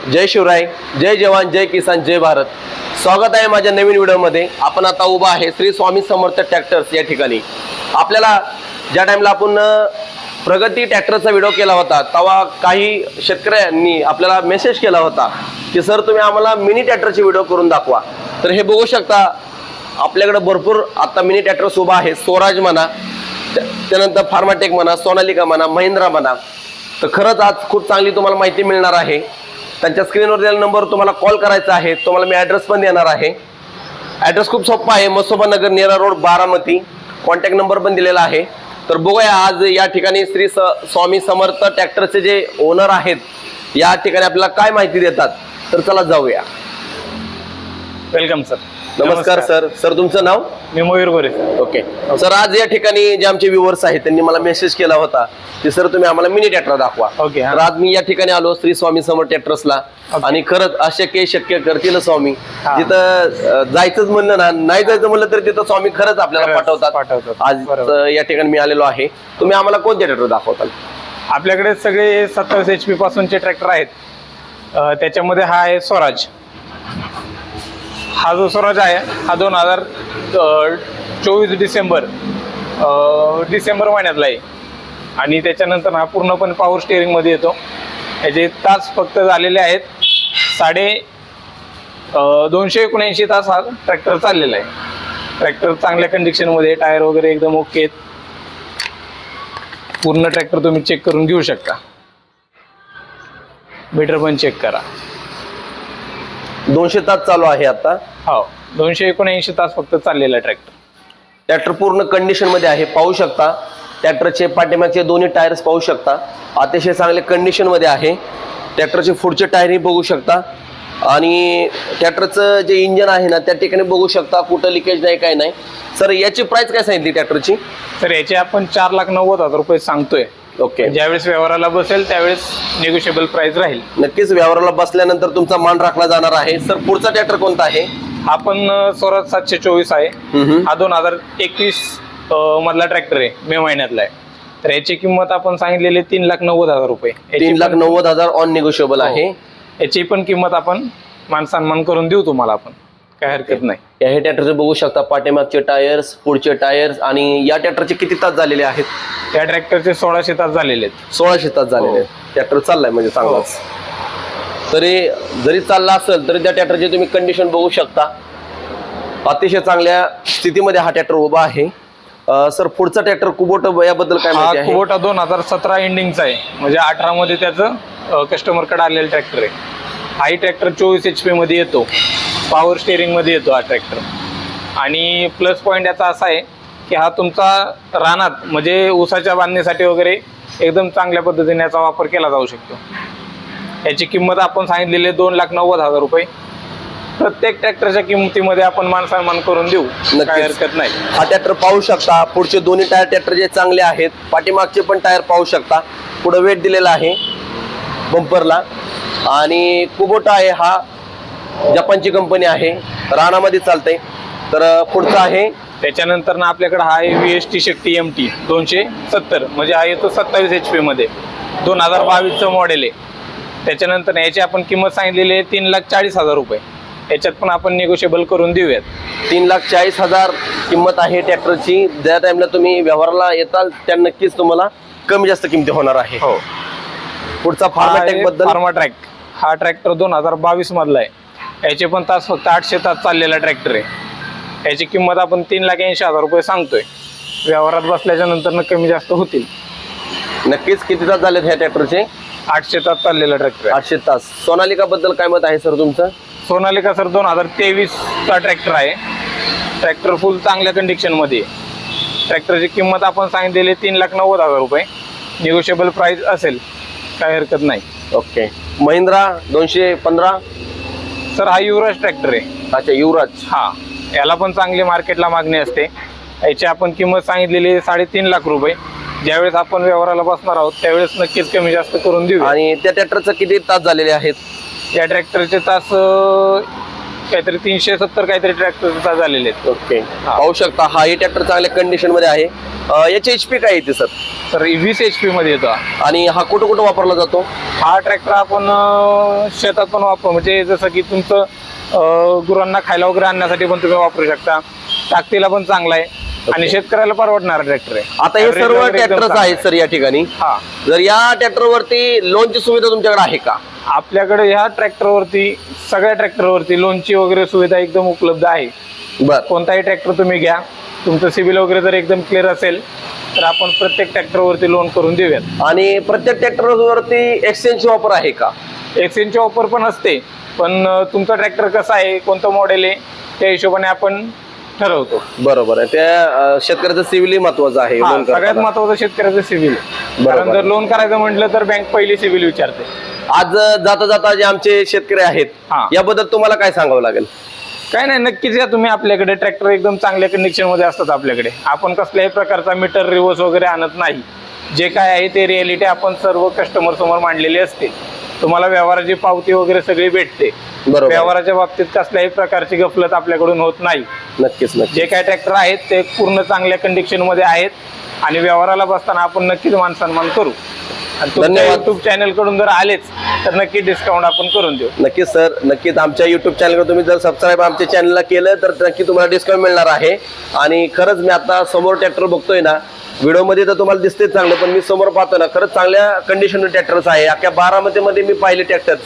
जय शिवराय, जय जवान, जय किसान, जय भारत। स्वागत आहे माझ्या नवीन व्हिडिओमध्ये। आपण आता उभा आहे श्री स्वामी समर्थ ट्रॅक्टर्स या ठिकाणी। आपल्याला ज्या टाइमला आपण प्रगती ट्रॅक्टरचा व्हिडिओ केला होता तेव्हा काही शेतकऱ्यांनी आपल्याला मेसेज केला होता की सर तुम्ही आम्हाला मिनी ट्रॅक्टरचे व्हिडिओ करून दाखवा। तर हे बघू शकता आपल्याकडे भरपूर आता मिनी ट्रॅक्टर्स उभा आहे। स्वराज म्हणा, त्यानंतर फार्माटेक म्हणा, सोनालिका म्हणा, महिंद्रा म्हणा। तर खरंच आज खूप चांगली तुम्हाला माहिती मिळणार आहे। त्यांच्या स्क्रीनवर दिलेला नंबर तुम्हाला कॉल करायचा आहे। तुम्हाला मी ॲड्रेस पण देणार आहे। ॲड्रेस खूप सोपा आहे, मसोबा नगर, नेरा रोड, बारामती। कॉन्टॅक्ट नंबर पण दिलेला आहे। तर बघूया आज या ठिकाणी श्री स्वामी समर्थ ट्रॅक्टरचे जे ओनर आहेत या ठिकाणी आपल्याला काय माहिती देतात। तर चला जाऊया। Welcome sir. नमस्कार सर। सर तुमचं नाव? मी मयूर गोरे। ओके सर, आज या ठिकाणी जे आमचे व्ह्यूअर्स आहेत त्यांनी मला मेसेज केला होता की सर तुम्ही आम्हाला मिनी ट्रॅक्टर दाखवा। ओके, तर आज मी या ठिकाणी आलो श्री स्वामी समर्थ ट्रॅक्टर्सला। आणि खरंच अशक्य शक्य करतील स्वामी। जिथं जायचंच म्हणलं ना, नाही जायचं म्हणलं तर तिथं स्वामी खरंच आपल्याला पाठवतात। आज या ठिकाणी मी आलेलो आहे। तुम्ही आम्हाला कोणते ट्रॅक्टर दाखवताल? आपल्याकडे सगळे 27 HP पासूनचे ट्रॅक्टर आहेत। त्याच्यामध्ये हा आहे स्वराज। हा जो स्वराज आहे हा 2024 डिसेंबर महिन्यातला आहे। आणि त्याच्यानंतर हा पूर्णपणे पॉवर स्टिअरिंग मध्ये येतो। याचे तास फक्त झालेले आहेत 279 तास हा ट्रॅक्टर चाललेला आहे। ट्रॅक्टर चांगल्या कंडिशन मध्ये, टायर वगैरे एकदम ओके आहेत। पूर्ण ट्रॅक्टर तुम्ही चेक करून घेऊ शकता। मीटर पण चेक करा। 200 तास चालू आहे आता। हो, 279 तास फक्त चाललेला ट्रॅक्टर। ट्रॅक्टर पूर्ण कंडिशन मध्ये आहे, पाहू शकता। ट्रॅक्टरचे पाठीमागचे दोन्ही टायर्स पाहू शकता, अतिशय चांगले कंडिशन मध्ये आहे। ट्रॅक्टरचे पुढचे टायरही बघू शकता। आणि ट्रॅक्टरचं जे इंजन आहे ना त्या ठिकाणी बघू शकता, कुठं लिकेज नाही, काय नाही। सर याची प्राइस काय सांगितली ट्रॅक्टरची? तर याचे आपण 4,90,000 रुपये सांगतोय। ओके, ज्यावेळेस व्यवहाराला बसेल त्यावेळेस निगोशिएबल प्राइस राहील। नक्कीच व्यवहाराला बसल्यानंतर तुमचा मान राखला जाणार आहे। सर पुढचा ट्रॅक्टर कोणता आहे? हा पण स्वराज 724 आहे। हा 2021 मधला ट्रॅक्टर आहे, मे महिन्यातला आहे। तर याची किंमत आपण सांगितलेली 3,90,000 रुपये। 3,90,000 ऑन निगोशिएबल आहे। याची पण किंमत आपण मान सन्मान करून देऊ तुम्हाला, आपण काय हरकत नाही। हे ट्रॅक्टरचे बघू शकता, पाठीमागचे टायर्स, पुढचे टायर्स। आणि या ट्रॅक्टरचे किती तास झालेले आहेत? त्या ट्रॅक्टरचे 1600 तास झालेले आहेत। 1600 तास झालेले आहेत। ट्रॅक्टर चाललाय म्हणजे चांगलाच। तरी जरी चालला असेल तरी त्या ट्रॅक्टरची तुम्ही कंडिशन बघू शकता, अतिशय चांगल्या स्थितीमध्ये हा ट्रॅक्टर उभा आहे। सर पुढचा ट्रॅक्टर कुबोटा, याबद्दल काय माहिती आहे? कुबोटा 2017 एंडिंगचा आहे, म्हणजे 18 मध्ये त्याचं कस्टमरकडे आलेलं ट्रॅक्टर आहे। हाही ट्रॅक्टर 24 HP मध्ये येतो, पॉवर स्टिअरिंग मध्ये येतो हा ट्रॅक्टर। आणि प्लस पॉईंट याचा असा आहे की हा तुमचा रानात म्हणजे ऊसाच्या बांधणीसाठी वगैरे एकदम चांगल्या पद्धतीने याचा वापर केला जाऊ शकतो। याची किंमत आपण सांगितलेली 2,90,000 रुपये। प्रत्येक ट्रॅक्टरच्या किमतीमध्ये आपण मान सन्मान करून देऊ, काही हरकत नाही। हा ट्रॅक्टर पाहू शकता, पुढचे दोन्ही टायर ट्रॅक्टरचे चांगले आहेत। पाठीमागचे पण टायर पाहू शकता, पुढे वेट दिलेला आहे बंपरला। आणि कुबोटा आहे, हा जपानची कंपनी आहे, रानामध्ये चालते। तर पुढचा आहे त्याच्यानंतर ना आपल्याकडे हा आहे VST शक्ती MT 270, म्हणजे हा येतो 27 HP मध्ये, 2022चं मॉडेल आहे। त्याच्यानंतर याची आपण किंमत सांगितलेली आहे 3,40,000 रुपये। याच्यात पण आपण निगोशिएबल करून देऊयात। 3,40,000 किंमत आहे ट्रॅक्टरची। ज्या टाइमला तुम्ही व्यवहाराला येताल त्या नक्कीच तुम्हाला कमी जास्त किमती होणार आहे। हो। पुढचा फार्माट्रॅक बद्दल? फार्माट्रॅक हा ट्रॅक्टर 2022 मधला आहे। याचे पण तास फक्त 800 तास चाललेला ट्रॅक्टर आहे। याची किंमत आपण 3,80,000 रुपये सांगतोय। व्यवहारात बसल्याच्या नंतर कमी जास्त होतील। नक्कीच। किती तास झालेत ह्या ट्रॅक्टरचे? 800 तास चाललेला ट्रॅक्टर आहे। 800 तास। सोनालिका बद्दल काय मत आहे सर तुमचं? सोनालिका सर 2023चा ट्रॅक्टर आहे। ट्रॅक्टर फुल चांगल्या कंडिशन मध्ये। ट्रॅक्टरची किंमत आपण सांगितलेली 3,90,000 रुपये। निगोशिएबल प्राइस असेल, काही हरकत नाही। ओके। महिंद्रा 215 सर हा युवराज ट्रॅक्टर आहे। अच्छा, युवराज। हा, याला पण चांगली मार्केटला मागणी असते। याची आपण किंमत सांगितलेली 3.5 लाख रुपये। ज्यावेळेस आपण व्यवहाराला बसणार आहोत त्यावेळेस नक्कीच कमी जास्त करून देऊ। आणि त्या ट्रॅक्टरचं किती तास झालेले आहेत? या ट्रॅक्टरचे तास काहीतरी 370 काहीतरी ट्रॅक्टर झालेले आहेत. ओके, पाहू शकता हा ही ट्रॅक्टर चांगल्या कंडिशन मध्ये आहे. याची HP काय येते सर? तर 20 HP मध्ये येतो हा. आणि हा कुठं कुठं वापरला जातो? हा ट्रॅक्टर आपण शेतात पण वापरू, म्हणजे जसं की तुमचं गुरांना खायला वगैरे आणण्यासाठी पण तुम्ही वापरू शकता. ताकदीला पण चांगला आहे आणि शेतकऱ्याला परवडणारा ट्रॅक्टर आहे. आता हे Average सर्व वगैरे एकदम ट्रॅक्टर्स चांगलं आहेत सर या ठिकाणी. हा, जर या ट्रॅक्टरवरती लोनची सुविधा तुमच्याकडे आहे का? आपल्याकडे ह्या ट्रॅक्टरवरती सगळ्या ट्रॅक्टरवरती लोनची वगैरे सुविधा एकदम उपलब्ध आहे. बर, कोणताही ट्रॅक्टर तुम्ही घ्या, तुमचं सिबिल वगैरे जर एकदम क्लिअर असेल तर आपण प्रत्येक ट्रॅक्टरवरती लोन करून देऊयात. आणि प्रत्येक ट्रॅक्टरवरती एक्सचेंजची ऑफर आहे का? एक्सचेंजची ऑफर पण असते, पण तुमचा ट्रॅक्टर कसा आहे, कोणतं मॉडेल आहे, त्या हिशोबाने आपण ठरवतो. बरोबर आहे. त्या शेतकऱ्याचं सिव्हिल महत्वाचं आहे हा, loan सगळ्यात करताना. महत्वाचं शेतकऱ्याचं सिबिल. बरोबर. कारण जर लोन करायचं म्हटलं तर बँक पहिली सिबिल विचारते. आज जाता जाता जे आमचे शेतकरी आहेत हा. याबद्दल तुम्हाला काय सांगावं लागेल? काय नाही, नक्कीच या तुम्ही. आपल्याकडे ट्रॅक्टर एकदम चांगल्या कंडिशन मध्ये असतात. आपल्याकडे आपण कसल्याही प्रकारचा मीटर रिव्हर्स वगैरे आणत नाही. जे काय आहे ते रियालिटी आपण सर्व कस्टमर समोर मांडलेली असते. तुम्हाला व्यवहाराची पावती वगैरे सगळी भेटते. बरोबर. व्यवहाराच्या बाबतीत कसल्याही प्रकारची गफलत आपल्याकडून होत नाही. नक्कीच नक्कीच. जे काय ट्रॅक्टर आहेत ते पूर्ण चांगल्या कंडिशन मध्ये आहेत आणि व्यवहाराला बसताना आपण नक्कीच मान सन्मान करू. आणि तुमच्या धन्यवाद. युट्यूब चॅनल कडून जर आलेच तर नक्की डिस्काउंट आपण करून देऊ. नक्कीच सर, नक्कीच आमच्या युट्यूब चॅनलवर तुम्ही जर सबस्क्राईब आमच्या चॅनलला केलं तर नक्की तुम्हाला डिस्काउंट मिळणार आहे. आणि खरंच मी आता समोर ट्रॅक्टर बघतोय ना, व्हिडिओमध्ये तर तुम्हाला दिसतेच चांगलं, पण मी समोर पाहतो ना, खरंच चांगल्या कंडिशन ट्रॅक्टर्स आहे. अख्ख्या बारामतीमध्ये मी पाहिले ट्रॅक्टर्स,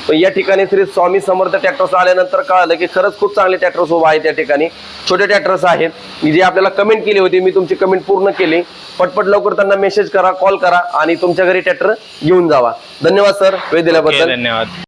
पण या ठिकाणी श्री स्वामी समर्थ ट्रॅक्टर्स आल्यानंतर कळालं की खरंच खूप चांगले ट्रॅक्टर्स उभा आहेत. त्या ठिकाणी छोटे ट्रॅक्टर्स आहेत. मी जे आपल्याला कमेंट केली होती, मी तुमची कमेंट पूर्ण केली. पटपट लवकर त्यांना मेसेज करा, कॉल करा आणि तुमच्या घरी ट्रॅक्टर घेऊन जावा. धन्यवाद सर, वेळ दिल्याबद्दल. धन्यवाद.